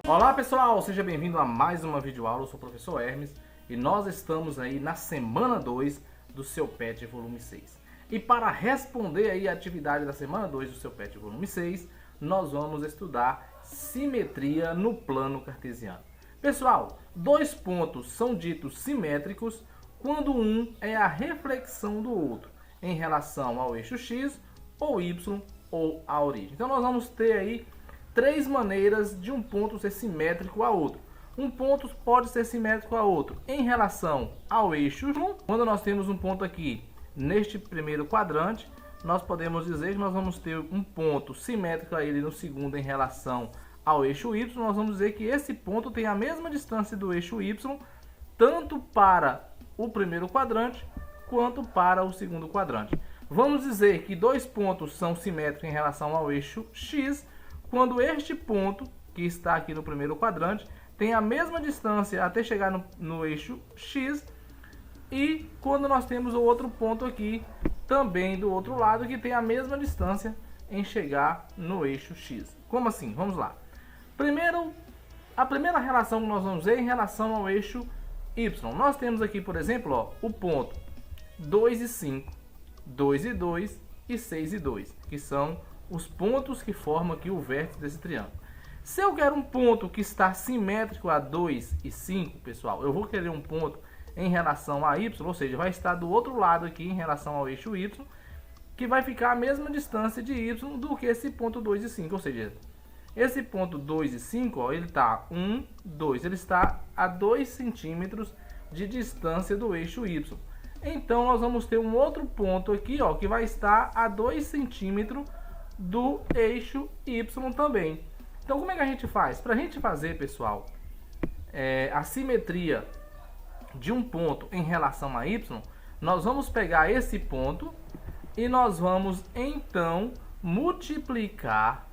Olá pessoal, seja bem-vindo a mais uma videoaula. Eu sou o professor Hermes e nós estamos aí na semana 2 do seu PET volume 6. E para responder aí a atividade da semana 2 do seu PET volume 6, nós vamos estudar simetria no plano cartesiano. Pessoal, dois pontos são ditos simétricos quando um é a reflexão do outro em relação ao eixo x ou y ou à origem. Então nós vamos ter aí três maneiras de um ponto ser simétrico a outro. Um ponto pode ser simétrico a outro em relação ao eixo 1. Quando nós temos um ponto aqui neste primeiro quadrante, nós podemos dizer que nós vamos ter um ponto simétrico a ele no segundo em relação ao eixo y. Nós vamos dizer que esse ponto tem a mesma distância do eixo y, tanto para o primeiro quadrante quanto para o segundo quadrante. Vamos dizer que dois pontos são simétricos em relação ao eixo x, quando este ponto, que está aqui no primeiro quadrante, tem a mesma distância até chegar no eixo x, e quando nós temos o outro ponto aqui, também do outro lado, que tem a mesma distância em chegar no eixo x. Como assim? Vamos lá. Primeiro, a primeira relação que nós vamos ver é em relação ao eixo y. Nós temos aqui, por exemplo, ó, o ponto 2 e 5, 2 e 2 e 6 e 2, que são os pontos que formam aqui o vértice desse triângulo. Se eu quero um ponto que está simétrico a 2 e 5, pessoal, eu vou querer um ponto em relação a y, ou seja, vai estar do outro lado aqui em relação ao eixo y, que vai ficar a mesma distância de y do que esse ponto 2 e 5, ou seja, esse ponto 2 e 5, ó, ele está 1, 2, ele está a 2 centímetros de distância do eixo y. Então nós vamos ter um outro ponto aqui, ó, que vai estar a 2 centímetros do eixo y também. Então como é que a gente faz? Para a gente fazer, pessoal, a simetria de um ponto em relação a y, nós vamos pegar esse ponto e nós vamos então multiplicar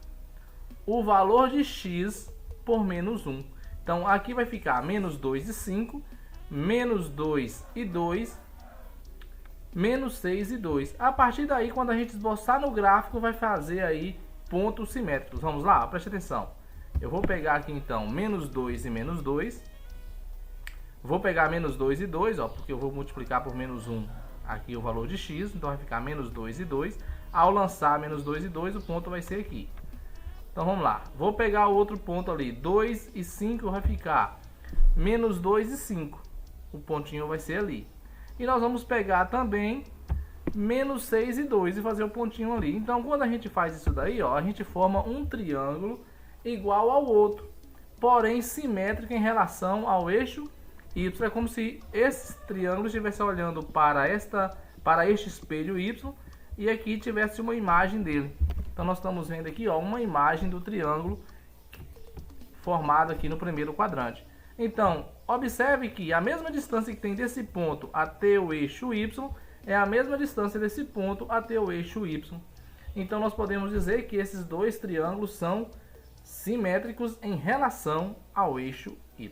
o valor de x por menos 1. Então aqui vai ficar menos 2 e 5, menos 2 e 2, menos 6 e 2. A partir daí, quando a gente esboçar no gráfico, vai fazer aí pontos simétricos. Vamos lá, preste atenção. Eu vou pegar aqui então menos 2 e menos 2. Vou pegar menos 2 e 2, ó, porque eu vou multiplicar por menos 1 aqui o valor de x. Então vai ficar menos 2 e 2. Ao lançar menos 2 e 2, o ponto vai ser aqui. Então vamos lá. Vou pegar o outro ponto ali. 2 e 5 vai ficar menos 2 e 5. O pontinho vai ser ali. E nós vamos pegar também menos 6 e 2 e fazer o pontinho ali. Então, quando a gente faz isso daí, ó, a gente forma um triângulo igual ao outro, porém simétrico em relação ao eixo y. É como se esse triângulo estivesse olhando para este espelho y e aqui tivesse uma imagem dele. Então, nós estamos vendo aqui, ó, uma imagem do triângulo formado aqui no primeiro quadrante. Então, observe que a mesma distância que tem desse ponto até o eixo y é a mesma distância desse ponto até o eixo y. Então, nós podemos dizer que esses dois triângulos são simétricos em relação ao eixo y.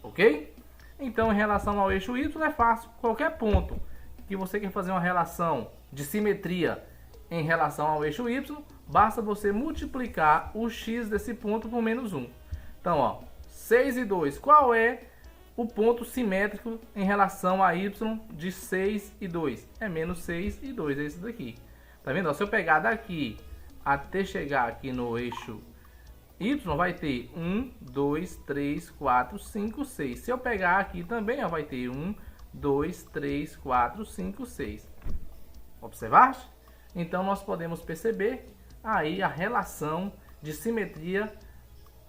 Ok? Então, em relação ao eixo y é fácil. Qualquer ponto que você quer fazer uma relação de simetria em relação ao eixo y, basta você multiplicar o x desse ponto por menos 1. Então, ó, 6 e 2, qual é o ponto simétrico em relação a y de 6 e 2? É menos 6 e 2, é esse daqui. Tá vendo? Se eu pegar daqui até chegar aqui no eixo y, vai ter 1, 2, 3, 4, 5, 6. Se eu pegar aqui também, ó, vai ter 1, 2, 3, 4, 5, 6. Observaste? Então, nós podemos perceber aí a relação de simetria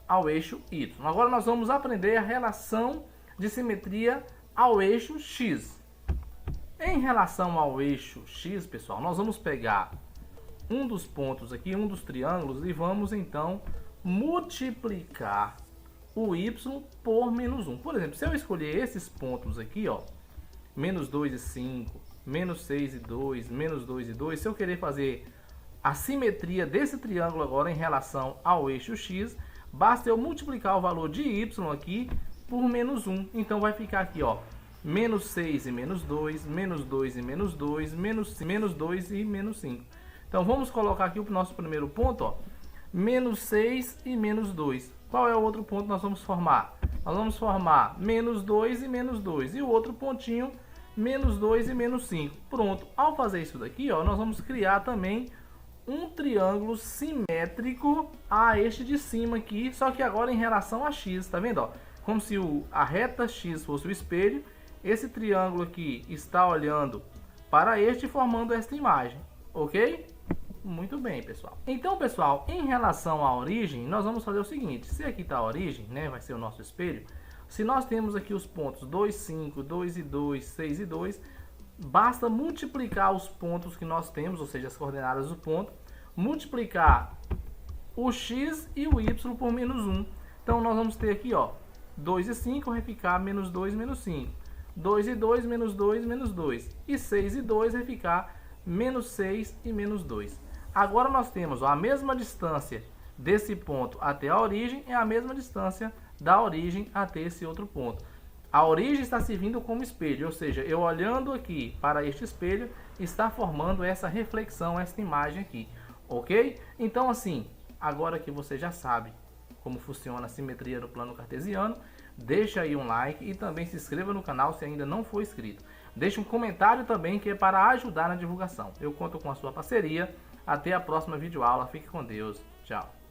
ao eixo y. Agora nós vamos aprender a relação de simetria ao eixo x. Em relação ao eixo x, pessoal, nós vamos pegar um dos pontos aqui, um dos triângulos, e vamos então multiplicar o y por menos 1. Por exemplo, se eu escolher esses pontos aqui, ó, menos 2 e 5, menos 6 e 2, menos 2 e 2, se eu querer fazer a simetria desse triângulo agora em relação ao eixo x, basta eu multiplicar o valor de y aqui por menos 1. Então vai ficar aqui, ó, menos 6 e menos 2, menos 2 e menos 2, menos 2 e menos 5. Então vamos colocar aqui o nosso primeiro ponto, ó, menos 6 e menos 2. Qual é o outro ponto que nós vamos formar? Nós vamos formar menos 2 e menos 2. E o outro pontinho, menos 2 e menos 5. Pronto. Ao fazer isso daqui, ó, nós vamos criar também um triângulo simétrico a este de cima aqui, só que agora em relação a x, tá vendo? Ó? Como se a reta x fosse o espelho, esse triângulo aqui está olhando para este, formando esta imagem, ok? Muito bem, pessoal. Então, pessoal, em relação à origem, nós vamos fazer o seguinte. Se aqui está a origem, né, vai ser o nosso espelho. Se nós temos aqui os pontos 2, 5, 2 e 2, 6 e 2, basta multiplicar os pontos que nós temos, ou seja, as coordenadas do ponto, multiplicar o x e o y por menos 1. Então, nós vamos ter aqui, ó, 2 e 5 vai ficar menos 2, menos 5. 2 e 2, menos 2, menos 2. E 6 e 2 vai ficar menos 6 e menos 2. Agora nós temos, ó, a mesma distância desse ponto até a origem é a mesma distância da origem até esse outro ponto. A origem está servindo como espelho, ou seja, eu olhando aqui para este espelho, está formando essa reflexão, essa imagem aqui, ok? Então assim, agora que você já sabe como funciona a simetria do plano cartesiano, deixa aí um like e também se inscreva no canal se ainda não for inscrito. Deixe um comentário também que é para ajudar na divulgação. Eu conto com a sua parceria. Até a próxima videoaula. Fique com Deus. Tchau.